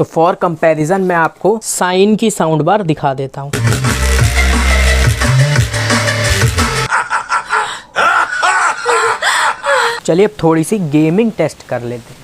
तो for comparison मैं आपको साइन की साउंड बार दिखा देता हूँ। चलिए अब थोड़ी सी गेमिंग टेस्ट कर लेते हैं।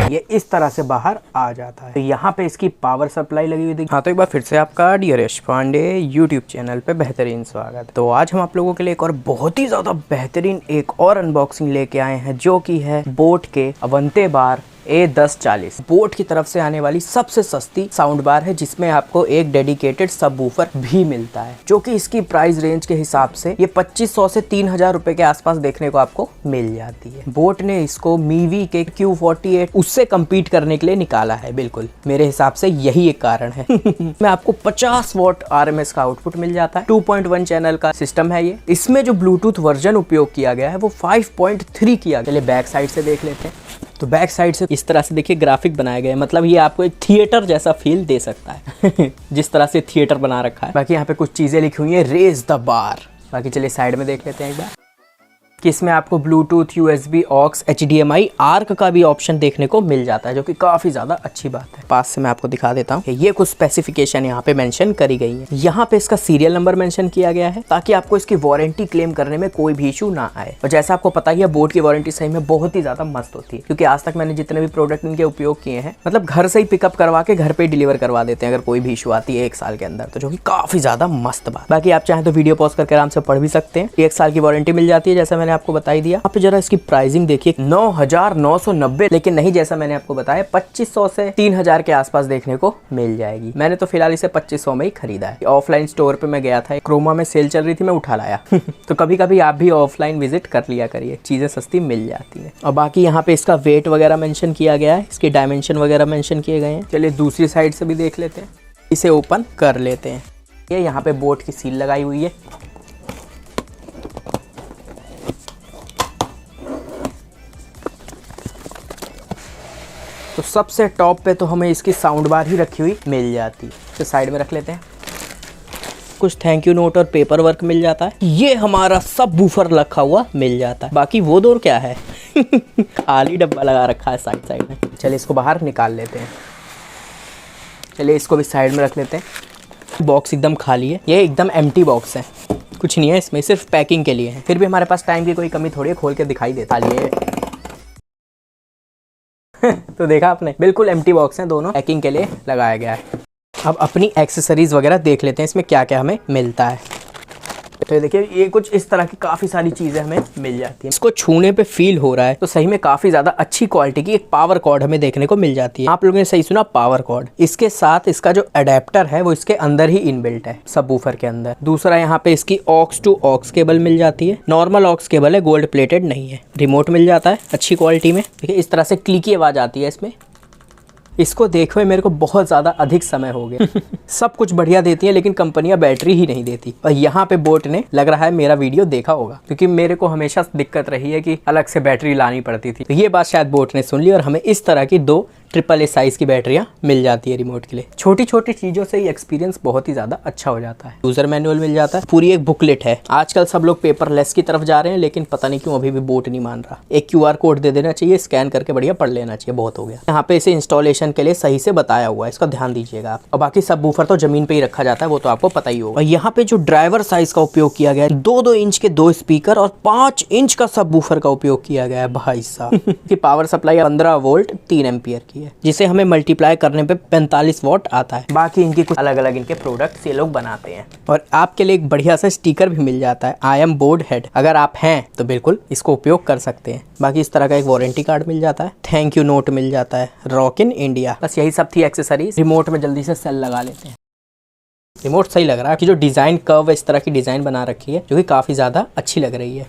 ये इस तरह से बाहर आ जाता है। तो यहाँ पे इसकी पावर सप्लाई लगी हुई थी। हाँ, तो एक बार फिर से आपका D Haresh Pandey YouTube channel पे बेहतरीन स्वागत है। तो आज हम आप लोगों के लिए एक और बहुत ही ज़्यादा बेहतरीन एक और अनबॉक्सिंग लेके आए हैं, जो कि है बोट के अवंते बार A1040। बोट की तरफ से आने वाली सबसे सस्ती साउंड बार है, जिसमें आपको एक डेडिकेटेड सबवूफर भी मिलता है, जो कि इसकी प्राइस रेंज के हिसाब से ये 2500 से 3000 रुपए के आसपास देखने को आपको मिल जाती है। बोट ने इसको मीवी के Q48 उससे कम्पीट करने के लिए निकाला है। बिल्कुल मेरे हिसाब से यही एक कारण है। में आपको 50 वॉट RMS का आउटपुट मिल जाता है। 2.1 चैनल का सिस्टम है ये। इसमें जो ब्लूटूथ वर्जन उपयोग किया गया है वो 5.3 किया गया। चलिए बैक साइड से देख लेते हैं। तो बैक साइड से इस तरह से देखिए ग्राफिक बनाया गया है, मतलब ये आपको एक थिएटर जैसा फील दे सकता है। जिस तरह से थिएटर बना रखा है। बाकी यहाँ पे कुछ चीजें लिखी हुई है, रेज द बार। बाकी चलिए साइड में देख लेते हैं एक बार कि इसमें आपको Bluetooth, USB, aux, HDMI, arc का भी ऑप्शन देखने को मिल जाता है, जो कि काफी ज्यादा अच्छी बात है। पास से मैं आपको दिखा देता हूँ। ये कुछ स्पेसिफिकेशन यहाँ पे मेंशन करी गई है। यहाँ पे इसका सीरियल नंबर मेंशन किया गया है, ताकि आपको इसकी वारंटी क्लेम करने में कोई भी इशू ना आए। और जैसा आपको पता ही है, बोट की वारंटी सही में बहुत ही ज्यादा मस्त होती है, क्योंकि आज तक मैंने जितने भी प्रोडक्ट इनके उपयोग किए हैं, मतलब घर से ही पिकअप करवा के घर पे डिलीवर करवा देते हैं अगर कोई भी इशू आती है 1 साल के अंदर, तो जो कि काफी ज्यादा मस्त बात। बाकी आप चाहें तो वीडियो पॉज करके आराम से पढ़ भी सकते हैं। 1 साल की वारंटी मिल जाती है, जैसा मैंने आपको बताई दिया। आप जरा इसकी प्राइसिंग देखिए, 9990, लेकिन नहीं, जैसा मैंने आपको बताया 2500 से 3000 के आसपास देखने को मिल जाएगी। मैंने तो फिलहाल इसे 2500 में ही खरीदा है। ऑफलाइन स्टोर पे मैं गया था, क्रोमा में सेल चल रही थी, मैं उठा लाया। तो कभी कभी आप भी ऑफलाइन विजिट कर लिया करिए, चीजें सस्ती मिल जाती है। और बाकी यहाँ पे इसका वेट वगैरह मेंशन किया गया है, इसके डायमेंशन वगैरह मेंशन किए गए हैं। चलिए दूसरी साइड से भी देख लेते हैं। इसे ओपन कर लेते हैं। ये यहाँ पे बोट की सील लगाई हुई है। तो सबसे टॉप पे तो हमें इसकी साउंड बार ही रखी हुई मिल जाती है। तो साइड में रख लेते हैं। कुछ थैंक यू नोट और पेपर वर्क मिल जाता है। ये हमारा सब बूफर रखा हुआ मिल जाता है। बाकी वो दौर क्या है? खाली डब्बा लगा रखा है साइड में। चलिए इसको बाहर निकाल लेते हैं। चलिए इसको भी साइड में रख लेते हैं। बॉक्स एकदम खाली है, ये एकदम एम्प्टी बॉक्स है, कुछ नहीं है इसमें, सिर्फ पैकिंग के लिए है। फिर भी हमारे पास टाइम की कोई कमी थोड़ी है, खोल के दिखाई देता है। तो देखा आपने, बिल्कुल एम्प्टी बॉक्स हैं, दोनों पैकिंग के लिए लगाया गया है। अब अपनी एक्सेसरीज वगैरह देख लेते हैं, इसमें क्या क्या हमें मिलता है। तो देखिए ये कुछ इस तरह की काफ़ी सारी चीज़ें हमें मिल जाती हैं। इसको छूने पे फील हो रहा है तो सही में काफ़ी ज़्यादा अच्छी क्वालिटी की एक पावर कॉर्ड हमें देखने को मिल जाती है। आप लोगों ने सही सुना, पावर कॉर्ड। इसके साथ इसका जो अडेप्टर है वो इसके अंदर ही इनबिल्ट है, सबवूफर के अंदर। दूसरा यहाँ पे इसकी ऑक्स टू ऑक्स केबल मिल जाती है। नॉर्मल ऑक्स केबल है, गोल्ड प्लेटेड नहीं है। रिमोट मिल जाता है अच्छी क्वालिटी में। देखिए इस तरह से क्लिकी आवाज़ आती है इसमें। इसको देखे हुए मेरे को बहुत ज़्यादा अधिक समय हो गया। सब कुछ बढ़िया देती है, लेकिन कंपनियां बैटरी ही नहीं देती। और यहाँ पे बोट ने लग रहा है मेरा वीडियो देखा होगा, क्योंकि मेरे को हमेशा दिक्कत रही है कि अलग से बैटरी लानी पड़ती थी। तो ये बात शायद बोट ने सुन ली और हमें इस तरह की 2 AAA साइज की बैटरियां मिल जाती है रिमोट के लिए। छोटी छोटी चीज़ों से ही एक्सपीरियंस बहुत ही ज़्यादा अच्छा हो जाता है। यूज़र मैनुअल मिल जाता है, पूरी एक बुकलेट है। आजकल सब लोग पेपरलेस की तरफ जा रहे हैं, लेकिन पता नहीं क्यों अभी भी बोट नहीं मान रहा। एक QR कोड दे देना चाहिए, स्कैन करके बढ़िया पढ़ लेना चाहिए, बहुत हो गया। यहाँ पे इसे इंस्टॉलेशन के लिए सही से बताया हुआ है, इसका ध्यान दीजिएगा आप। और बाकी सब बूफर तो जमीन पे ही रखा जाता है, वो तो आपको पता ही होगा। और यहाँ पे जो ड्राइवर साइज का उपयोग किया गया है, 2-2 इंच के 2 स्पीकर और 5 इंच का सब बूफर का उपयोग किया गया है। भाई साहब की पावर सप्लाई 15 वोल्ट 3 एम्पियर की है, जिसे हमें मल्टीप्लाई करने पे 45 वॉट आता है। बाकी इनकी कुछ अलग अलग इनके प्रोडक्ट्स ये लोग बनाते हैं। और आपके लिए एक बढ़िया सा स्टिकर भी मिल जाता है, आई एम बोर्ड हेड। अगर आप हैं तो बिल्कुल इसको उपयोग कर सकते हैं। बाकी इस तरह का एक वारंटी कार्ड मिल जाता है, थैंक यू नोट मिल जाता है, रॉक इन इंडिया। बस यही सब थी एक्सेसरीज। रिमोट में जल्दी से सेल लगा लेते हैं। रिमोट सही लग रहा है कि जो डिजाइन कर्व इस तरह की डिजाइन बना रखी है, जो कि काफी ज्यादा अच्छी लग रही है,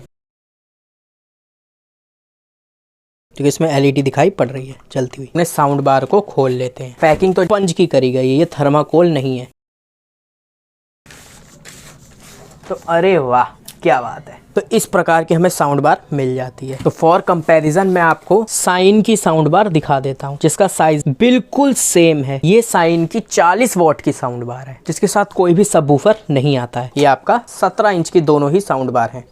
क्योंकि इसमें LED दिखाई पड़ रही है चलती हुई। अपने साउंड बार को खोल लेते हैं। पैकिंग तो पंच की करी गई है, ये थर्माकोल नहीं है। तो अरे वाह क्या बात है। तो इस प्रकार की हमें साउंड बार मिल जाती है। तो फॉर कंपैरिजन मैं आपको साइन की साउंड बार दिखा देता हूँ, जिसका साइज बिल्कुल सेम है। ये साइन की 40 वॉट की साउंड बार है, जिसके साथ कोई भी सबवूफर नहीं आता है। ये आपका 17 इंच की दोनों ही साउंड बार है।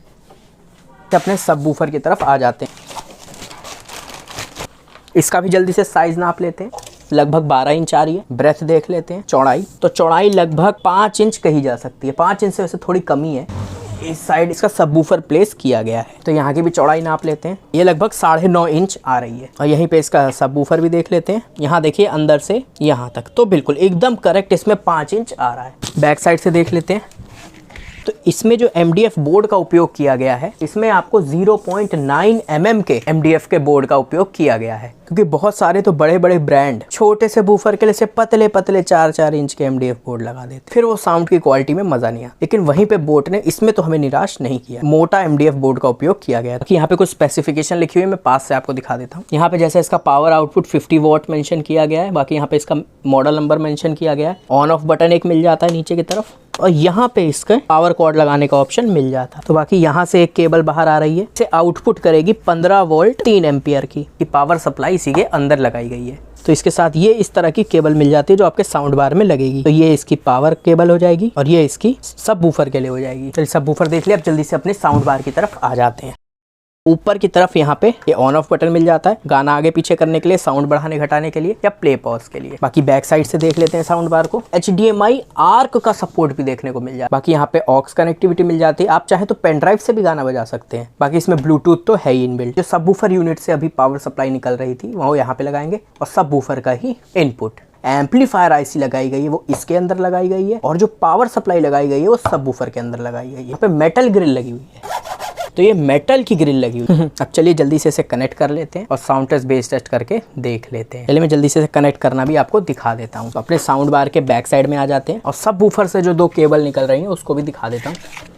अपने सबवूफर की तरफ आ जाते हैं। इसका भी जल्दी से साइज नाप लेते हैं। लगभग 12 इंच आ रही है। ब्रेथ देख लेते हैं। चौड़ाई, तो चौड़ाई लगभग 5 इंच कही जा सकती है। 5 इंच से वैसे थोड़ी कमी है। इस साइड इसका सबवूफर प्लेस किया गया है, तो यहाँ की भी चौड़ाई नाप लेते हैं। ये लगभग 9.5 इंच आ रही है। और यहीं पे इसका सबवूफर भी देख लेते हैं। यहाँ देखिए अंदर से यहाँ तक तो बिल्कुल एकदम करेक्ट इसमें 5 इंच आ रहा है। बैक साइड से देख लेते हैं। तो इसमें जो MDF बोर्ड का उपयोग किया गया है, इसमें आपको 0.9 mm के MDF के बोर्ड का उपयोग किया गया है, क्योंकि बहुत सारे तो बड़े बड़े ब्रांड छोटे से बूफर के लिए से पतले पतले 4-4 इंच के MDF बोर्ड लगा देते, फिर वो साउंड की क्वालिटी में मजा नहीं आता। लेकिन वहीं पे बोट ने इसमें तो हमें निराश नहीं किया, मोटा MDF बोर्ड का उपयोग किया गया। यहाँ पे कुछ स्पेसिफिकेशन लिखी हुई है, मैं पास से आपको दिखा देता हूँ। यहाँ पे जैसे इसका पावर आउटपुट 50 वॉट मेंशन किया गया है। बाकी यहाँ पे इसका मॉडल नंबर मेंशन किया गया है। ऑन ऑफ बटन एक मिल जाता है नीचे की तरफ, और यहाँ पे इसका पावर कॉर्ड लगाने का ऑप्शन मिल जाता है। तो बाकी यहाँ से एक केबल बाहर आ रही है, इसे आउटपुट करेगी 15 वोल्ट 3 एम्पियर की पावर सप्लाई इसी के अंदर लगाई गई है। तो इसके साथ ये इस तरह की केबल मिल जाती है जो आपके साउंड बार में लगेगी। तो ये इसकी पावर केबल हो जाएगी और ये इसकी सब बूफर के लिए हो जाएगी। चलिए सब बूफर देख लिया, अब जल्दी से अपने साउंड बार की तरफ आ जाते हैं। ऊपर की तरफ यहाँ पे ये ऑन ऑफ बटन मिल जाता है, गाना आगे पीछे करने के लिए, साउंड बढ़ाने घटाने के लिए, या प्ले पॉज के लिए। बाकी बैक साइड से देख लेते हैं साउंड बार को। HDMI आर्क का सपोर्ट भी देखने को मिल जाता है। बाकी यहाँ पे ऑक्स कनेक्टिविटी मिल जाती है, आप चाहे तो पेन ड्राइव से भी गाना बजा सकते हैं। बाकी इसमें ब्लूटूथ तो है ही इनबिल्ट। जो सब बूफर यूनिट से अभी पावर सप्लाई निकल रही थी वो यहाँ पे लगाएंगे, और सब बूफर का ही इनपुट। एम्पलीफायर IC लगाई गई है वो इसके अंदर लगाई गई है, और जो पावर सप्लाई लगाई गई है वो सब बूफर के अंदर लगाई गई है। यहाँ पे मेटल ग्रिल लगी हुई है, तो ये मेटल की ग्रिल लगी हुई है। अब चलिए जल्दी से इसे कनेक्ट कर लेते हैं और साउंड टेस्ट बेस टेस्ट करके देख लेते हैं। चलिए मैं जल्दी से इसे कनेक्ट करना भी आपको दिखा देता हूँ। तो अपने साउंड बार के बैक साइड में आ जाते हैं और सब बूफर से जो 2 केबल निकल रही हैं उसको भी दिखा देता हूँ।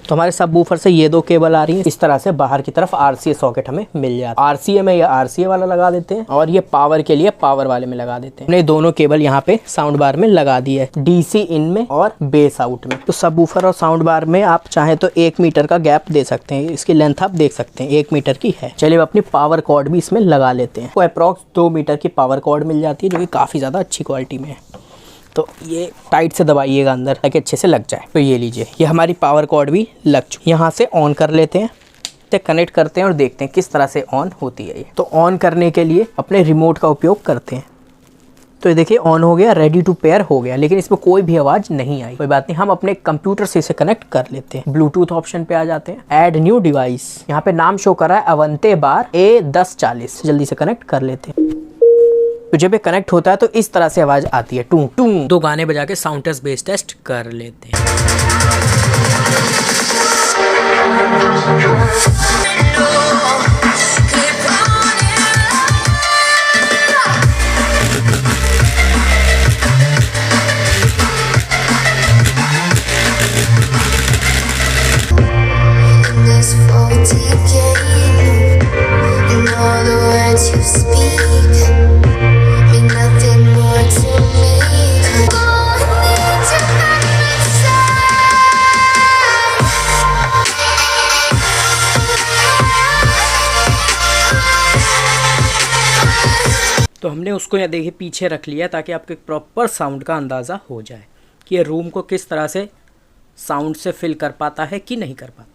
तो हमारे सब बूफर से ये 2 केबल आ रही है, इस तरह से बाहर की तरफ RCA सॉकेट हमें मिल जाता है। RCA में या RCA वाला लगा देते हैं, और ये पावर के लिए पावर वाले में लगा देते हैं। हमने दोनों केबल यहाँ पे साउंड बार में लगा दी है, DC इन में और बेस आउट में। तो सब बूफर और साउंड बार में आप चाहे तो 1 मीटर का गैप दे सकते हैं। इसकी लेंथ आप देख सकते हैं 1 मीटर की है। चलिए अपनी पावर कॉर्ड भी इसमें लगा लेते हैं। तो अप्रॉक्स 2 मीटर की पावर कॉर्ड मिल जाती है, जो कि काफी ज्यादा अच्छी क्वालिटी में है। तो ये टाइट से दबाइएगा अंदर ताकि अच्छे से लग जाए। तो ये लीजिए, ये हमारी पावर कॉर्ड भी लग चुकी है। यहाँ से ऑन कर लेते हैं, तो कनेक्ट करते हैं और देखते हैं किस तरह से ऑन होती है ये। तो ऑन करने के लिए अपने रिमोट का उपयोग करते हैं। तो ये देखिए ऑन हो गया, रेडी टू पेयर हो गया, लेकिन इसमें कोई भी आवाज नहीं आई। कोई बात नहीं, हम अपने कंप्यूटर से इसे कनेक्ट कर लेते हैं। ब्लूटूथ ऑप्शन पे आ जाते हैं, ऐड न्यू डिवाइस। यहाँ पे नाम शो कर रहा है अवंते बार A1040। जल्दी से कनेक्ट कर लेते हैं। तो जब ये कनेक्ट होता है तो इस तरह से आवाज आती है, टू टू। 2 गाने बजा के साउंड टेस्ट बेस टेस्ट कर लेते हैं। तो हमने उसको यहाँ देखिए पीछे रख लिया ताकि आपको एक प्रॉपर साउंड का अंदाज़ा हो जाए कि ये रूम को किस तरह से साउंड से फिल कर पाता है कि नहीं कर पाता।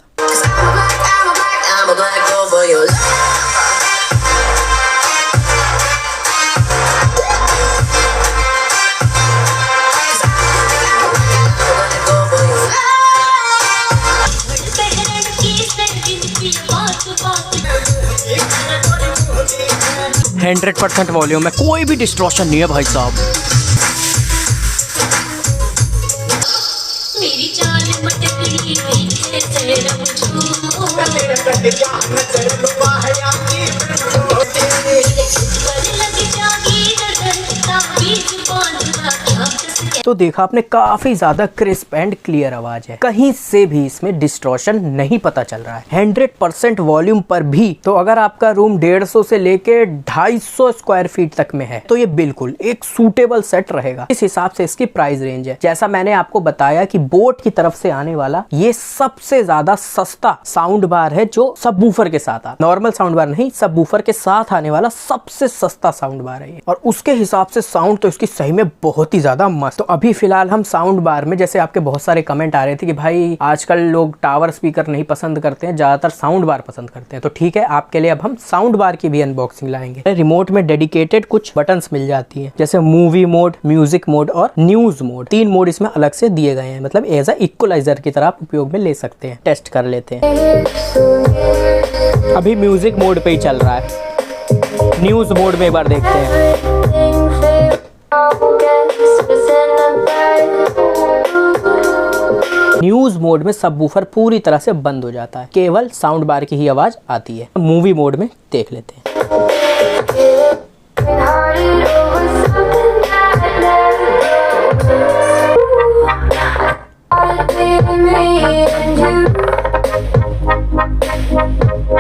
हंड्रेड 100% वॉल्यूम में कोई भी डिस्टॉर्शन नहीं है भाई साहब। मेरी जान तो देखा आपने, काफी ज्यादा क्रिस्प एंड क्लियर आवाज है, कहीं से भी इसमें डिस्टॉर्शन नहीं पता चल रहा है। 100% वॉल्यूम पर भी। तो अगर आपका रूम 150 से लेके 250 स्क्वायर फीट तक में है तो ये बिल्कुल एक सूटेबल सेट रहेगा। इस हिसाब से इसकी प्राइस रेंज है। जैसा मैंने आपको बताया कि बोट की तरफ से आने वाला ये सबसे ज्यादा सस्ता साउंड बार है जो सबवूफर के साथ आता। नॉर्मल साउंड बार नहीं, सबवूफर के साथ आने वाला सबसे सस्ता साउंड बार है ये। और उसके हिसाब से साउंड तो इसकी सही में बहुत ही ज्यादा मस्त। तो अभी फिलहाल हम साउंड बार में, जैसे आपके बहुत सारे कमेंट आ रहे थे कि भाई आजकल लोग टावर स्पीकर नहीं पसंद करते हैं, ज्यादातर साउंड बार पसंद करते हैं, तो ठीक है, आपके लिए अब हम साउंड बार की भी अनबॉक्सिंग लाएंगे। रिमोट में डेडिकेटेड कुछ बटन्स मिल जाती है, जैसे मूवी मोड, म्यूजिक मोड और न्यूज मोड। 3 मोड इसमें अलग से दिए गए हैं, मतलब एज अ इक्वलाइजर की तरह आप उपयोग में ले सकते हैं। टेस्ट कर लेते हैं। अभी म्यूजिक मोड पे ही चल रहा है, न्यूज मोड में एक बार देखते हैं। न्यूज मोड में सबवूफर पूरी तरह से बंद हो जाता है, केवल साउंड बार की ही आवाज आती है। मूवी मोड में देख लेते हैं।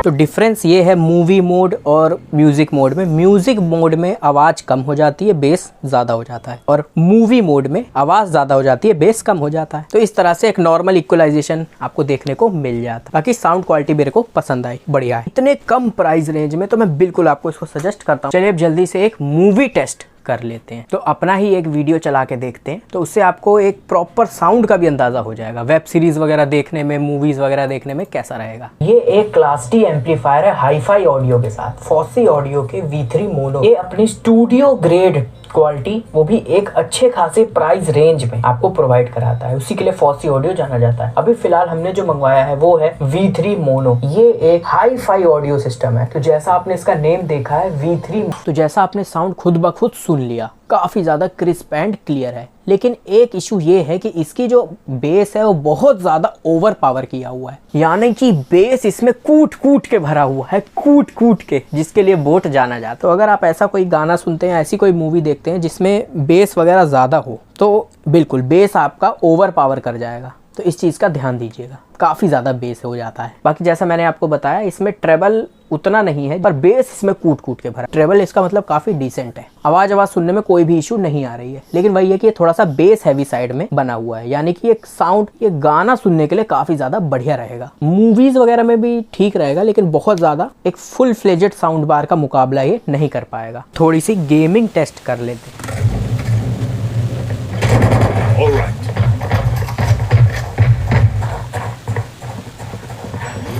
तो डिफरेंस ये है मूवी मोड और म्यूजिक मोड में। म्यूजिक मोड में आवाज कम हो जाती है, बेस ज्यादा हो जाता है, और मूवी मोड में आवाज ज्यादा हो जाती है, बेस कम हो जाता है। तो इस तरह से एक नॉर्मल इक्वलाइजेशन आपको देखने को मिल जाता है। बाकी साउंड क्वालिटी मेरे को पसंद आई, बढ़िया है। इतने कम प्राइस रेंज में तो मैं बिल्कुल आपको इसको सजेस्ट करता हूँ। चलिए अब जल्दी से एक मूवी टेस्ट कर लेते हैं। तो अपना ही एक वीडियो चला के देखते हैं, तो उससे आपको एक प्रॉपर साउंड का भी अंदाजा हो जाएगा, वेब सीरीज वगैरह देखने में, मूवीज वगैरह देखने में कैसा रहेगा। ये एक क्लास डी एम्पलीफायर है हाई-फाई ऑडियो के साथ, फॉसी ऑडियो के V3 मोनो। ये अपनी स्टूडियो ग्रेड क्वालिटी, वो भी एक अच्छे खासे प्राइस रेंज में आपको प्रोवाइड कराता है। उसी के लिए फॉसी ऑडियो जाना जाता है। अभी फिलहाल हमने जो मंगवाया है वो है V3 मोनो। ये एक हाई-फाई ऑडियो सिस्टम है। तो जैसा आपने इसका नेम देखा है V3, तो जैसा आपने साउंड खुद ब खुद सुन लिया, काफी ज्यादा क्रिस्प एंड क्लियर है। लेकिन एक इशू ये है कि इसकी जो बेस है वो बहुत ज्यादा ओवर पावर किया हुआ है, यानी कि बेस इसमें कूट कूट के भरा हुआ है, कूट कूट के, जिसके लिए बोट जाना जाता है। तो अगर आप ऐसा कोई गाना सुनते हैं, ऐसी कोई मूवी देखते हैं जिसमें बेस वगैरह ज्यादा हो, तो बिल्कुल बेस आपका ओवर पावर कर जाएगा। तो इस चीज का ध्यान दीजिएगा, काफी ज्यादा बेस हो जाता है। बाकी जैसा मैंने आपको बताया, इसमें ट्रेबल उतना नहीं है, पर बेस इसमें कूट कूट के भरा। ट्रेबल इसका मतलब काफी डिसेंट है, आवाज सुनने में कोई भी इशू नहीं आ रही है। लेकिन वही है कि ये थोड़ा सा बेस हैवी साइड में बना हुआ है, यानी कि एक साउंड, ये गाना सुनने के लिए काफी ज्यादा बढ़िया रहेगा। मूवीज वगैरह में भी ठीक रहेगा, लेकिन बहुत ज्यादा एक फुल फ्लेजेड साउंड बार का मुकाबला ये नहीं कर पाएगा। थोड़ी सी गेमिंग टेस्ट कर लेते हैं।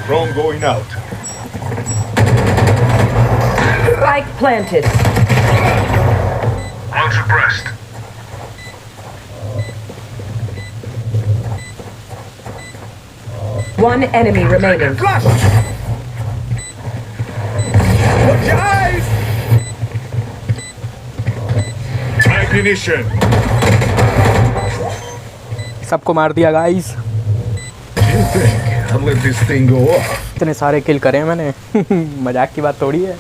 Drone going out. Spike planted. On suppressed. One enemy remaining. Flash! Watch your eyes! Ignition. सबको मार दिया guys. You think I'll let this thing go off? इतने सारे किल करे मैंने मजाक की बात थोड़ी है।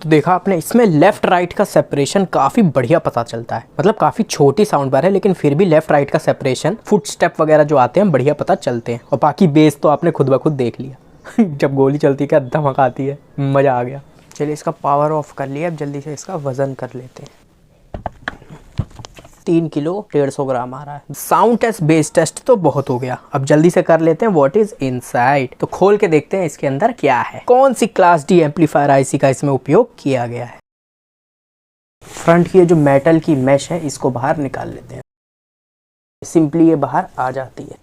तो देखा आपने, इसमें लेफ्ट राइट का सेपरेशन काफ़ी बढ़िया पता चलता है। मतलब काफ़ी छोटी साउंड बार है, लेकिन फिर भी लेफ्ट राइट का सेपरेशन, फुट स्टेप वगैरह जो आते हैं बढ़िया पता चलते हैं। और बाकी बेस तो आपने खुद ब खुद देख लिया जब गोली चलती है क्या धमाका आती है, मज़ा आ गया। चलिए इसका पावर ऑफ कर लिया, अब जल्दी से इसका वजन कर लेते हैं। 3 किलो 150 ग्राम आ रहा है। साउंड टेस्ट, बेस टेस्ट तो बहुत हो गया, अब जल्दी से कर लेते हैं व्हाट इज इनसाइड। तो खोल के देखते हैं इसके अंदर क्या है, कौन सी क्लास डी एम्पलीफायर आईसी का इसमें उपयोग किया गया है। फ्रंट की ये जो मेटल की मैश है, इसको बाहर निकाल लेते हैं। सिंपली ये बाहर आ जाती है।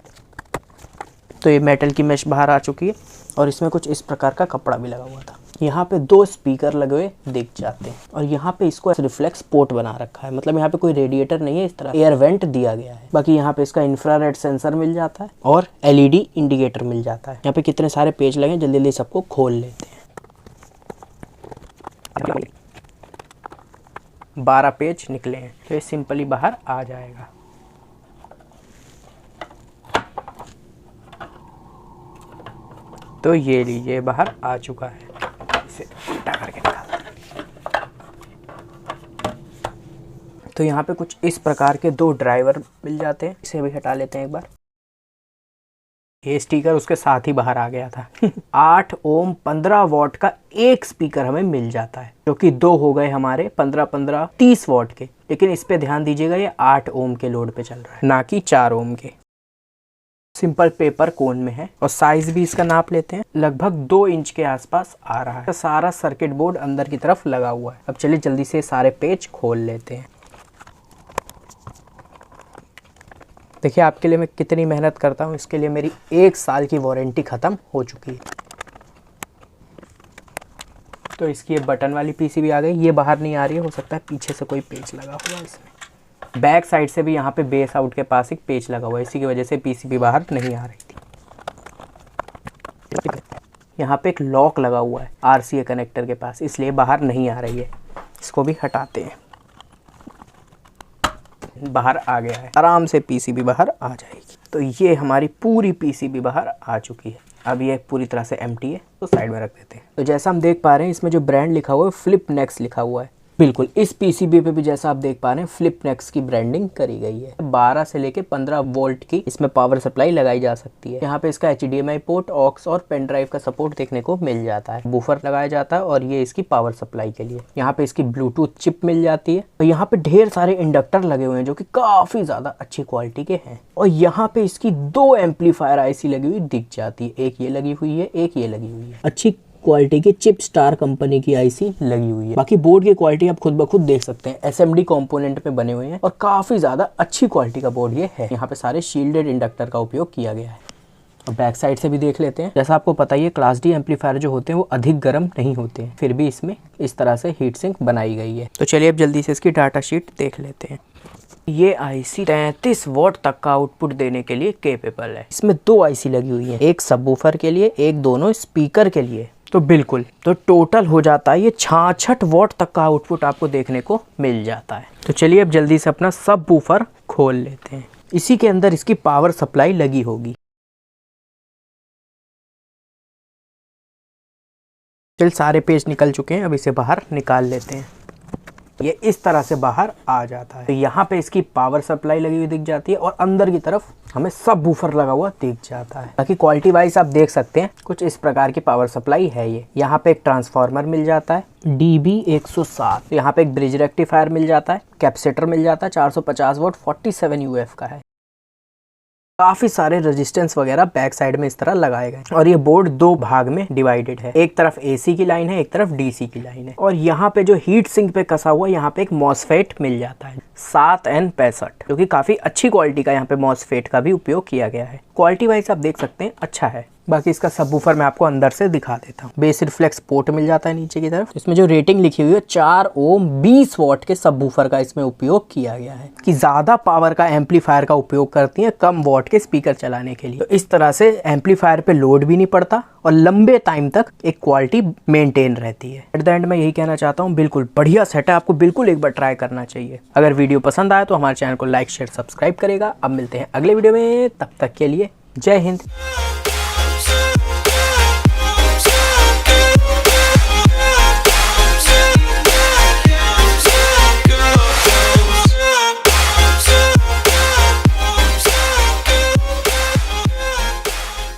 तो ये मेटल की मैश बाहर आ चुकी है, और इसमें कुछ इस प्रकार का कपड़ा भी लगा हुआ था। यहाँ पे 2 स्पीकर लगे हुए दिख जाते हैं, और यहाँ पे इसको रिफ्लेक्स पोर्ट बना रखा है, मतलब यहाँ पे कोई रेडिएटर नहीं है, इस तरह एयर वेंट दिया गया है। बाकी यहाँ पे इसका इंफ्रारेड सेंसर मिल जाता है, और एलईडी इंडिकेटर मिल जाता है। यहाँ पे कितने सारे पेज लगे, जल्दी जल्दी सबको खोल लेते हैं। 12 पेज निकले हैं, तो ये सिंपली बाहर आ जाएगा। तो ये लीजिए बाहर आ चुका है, इसे उल्टा करके निकालते हैं। तो यहाँ पे कुछ इस प्रकार के 2 ड्राइवर मिल जाते हैं, इसे भी हटा लेते हैं एक बार। ये स्पीकर उसके साथ ही बाहर आ गया था 8 ओम 15 वॉट का एक स्पीकर हमें मिल जाता है, जो कि 2 हो गए हमारे 15-15 30 वॉट के। लेकिन इस पे ध्यान दीजिएगा, ये 8 ओम के लोड पे चल रहा है, ना कि 4 ओम के। सिंपल पेपर कोन में है, और साइज भी इसका नाप लेते हैं, लगभग 2 इंच के आसपास आ रहा है। तो सारा सर्किट बोर्ड अंदर की तरफ लगा हुआ है। अब चलिए जल्दी से सारे पेज खोल लेते हैं। देखिए आपके लिए मैं कितनी मेहनत करता हूँ, इसके लिए मेरी 1 साल की वारंटी ख़त्म हो चुकी है। तो इसकी ये बटन वाली पीसीबी आ गई, ये बाहर नहीं आ रही है, हो सकता है पीछे से कोई पेच लगा हुआ है इसमें। बैक साइड से भी यहाँ पे बेस आउट के पास एक पेच लगा हुआ है, इसी की वजह से पीसीबी बाहर नहीं आ रही थी। यहाँ पे एक लॉक लगा हुआ है आरसीए कनेक्टर के पास, इसलिए बाहर नहीं आ रही है। इसको भी हटाते हैं, बाहर आ गया है, आराम से पीसीबी बाहर आ जाएगी। तो ये हमारी पूरी पीसीबी बाहर आ चुकी है। अब ये पूरी तरह से एम्प्टी है, तो साइड में रख देते हैं। तो जैसा हम देख पा रहे हैं इसमें जो ब्रांड लिखा हुआ है फ्लिपनेक्स लिखा हुआ है। बिल्कुल इस पीसीबी पे भी जैसा आप देख पा रहे हैं फ्लिपनेक्स की ब्रांडिंग करी गई है। 12 से लेके 15 वोल्ट की इसमें पावर सप्लाई लगाई जा सकती है। यहाँ पे इसका HDMI पोर्ट, ऑक्स और पेन ड्राइव का सपोर्ट देखने को मिल जाता है। बूफर लगाया जाता है और ये इसकी पावर सप्लाई के लिए। यहाँ पे इसकी ब्लूटूथ चिप मिल जाती है। तो यहाँ पे ढेर सारे इंडक्टर लगे हुए हैं जो कि काफी ज्यादा अच्छी क्वालिटी के हैं। और यहाँ पे इसकी 2 एम्पलीफायर IC लगी हुई दिख जाती है, एक ये लगी हुई है, एक ये लगी हुई है। अच्छी क्वालिटी की चिप स्टार कंपनी की IC लगी हुई है। बाकी बोर्ड की क्वालिटी आप खुद ब खुद देख सकते हैं, SMD कंपोनेंट पे बने हुए हैं और काफी ज्यादा अच्छी क्वालिटी का बोर्ड ये है। यहाँ पे सारे शील्डेड इंडक्टर का उपयोग किया गया है। और बैक साइड से भी देख लेते हैं। जैसा आपको पता ही है क्लास D एम्पलीफायर जो होते हैं वो अधिक गर्म नहीं होते हैं, फिर भी इसमें इस तरह से हीट सिंक बनाई गई है। तो चलिए अब जल्दी से इसकी डाटा शीट देख लेते हैं। ये IC 33 वॉट तक का आउटपुट देने के लिए केपेबल है। इसमें 2 IC लगी हुई है, एक सबवूफर के लिए, एक दोनों स्पीकर के लिए। तो बिल्कुल तो टोटल हो जाता है ये 66 वॉट तक का आउटपुट आपको देखने को मिल जाता है। तो चलिए अब जल्दी से अपना सबवूफर खोल लेते हैं। इसी के अंदर इसकी पावर सप्लाई लगी होगी। चल सारे पेज निकल चुके हैं, अब इसे बाहर निकाल लेते हैं। ये इस तरह से बाहर आ जाता है। तो यहाँ पे इसकी पावर सप्लाई लगी हुई दिख जाती है और अंदर की तरफ हमें सबवूफर लगा हुआ दिख जाता है। बाकी क्वालिटी वाइज आप देख सकते हैं कुछ इस प्रकार की पावर सप्लाई है ये। यहाँ पे एक ट्रांसफार्मर मिल जाता है DB 107। यहाँ पे एक ब्रिज रेक्टिफायर मिल जाता है, कैपेसिटर मिल जाता है 450 वोल्ट 47 UF का है। काफी सारे रेजिस्टेंस वगैरह बैक साइड में इस तरह लगाए गए और ये बोर्ड 2 भाग में डिवाइडेड है। एक तरफ AC की लाइन है, एक तरफ DC की लाइन है। और यहाँ पे जो हीट सिंक पे कसा हुआ यहाँ पे एक मॉसफेट मिल जाता है 7N65, जो कि काफी अच्छी क्वालिटी का यहाँ पे मॉसफेट का भी उपयोग किया गया है। क्वालिटी वाइज आप देख सकते हैं अच्छा है। बाकी इसका सबवूफर मैं आपको अंदर से दिखा देता हूँ। बेस रिफ्लेक्स पोर्ट मिल जाता है नीचे की तरफ। इसमें जो रेटिंग लिखी हुई है 4 ओम 20 वॉट के सबवूफर का इसमें उपयोग किया गया है कि ज्यादा पावर का एम्पलीफायर का उपयोग करती है कम वॉट के स्पीकर चलाने के लिए। तो इस तरह से एम्पलीफायर पे लोड भी नहीं पड़ता और लंबे टाइम तक एक क्वालिटी मेंटेन रहती है। एट द एंड मैं यही कहना चाहता हूँ, बिल्कुल बढ़िया सेट है, आपको बिल्कुल एक बार ट्राई करना चाहिए। अगर वीडियो पसंद आए तो हमारे चैनल को लाइक शेयर सब्सक्राइब करेगा। अब मिलते हैं अगले वीडियो में, तब तक के लिए जय हिंद।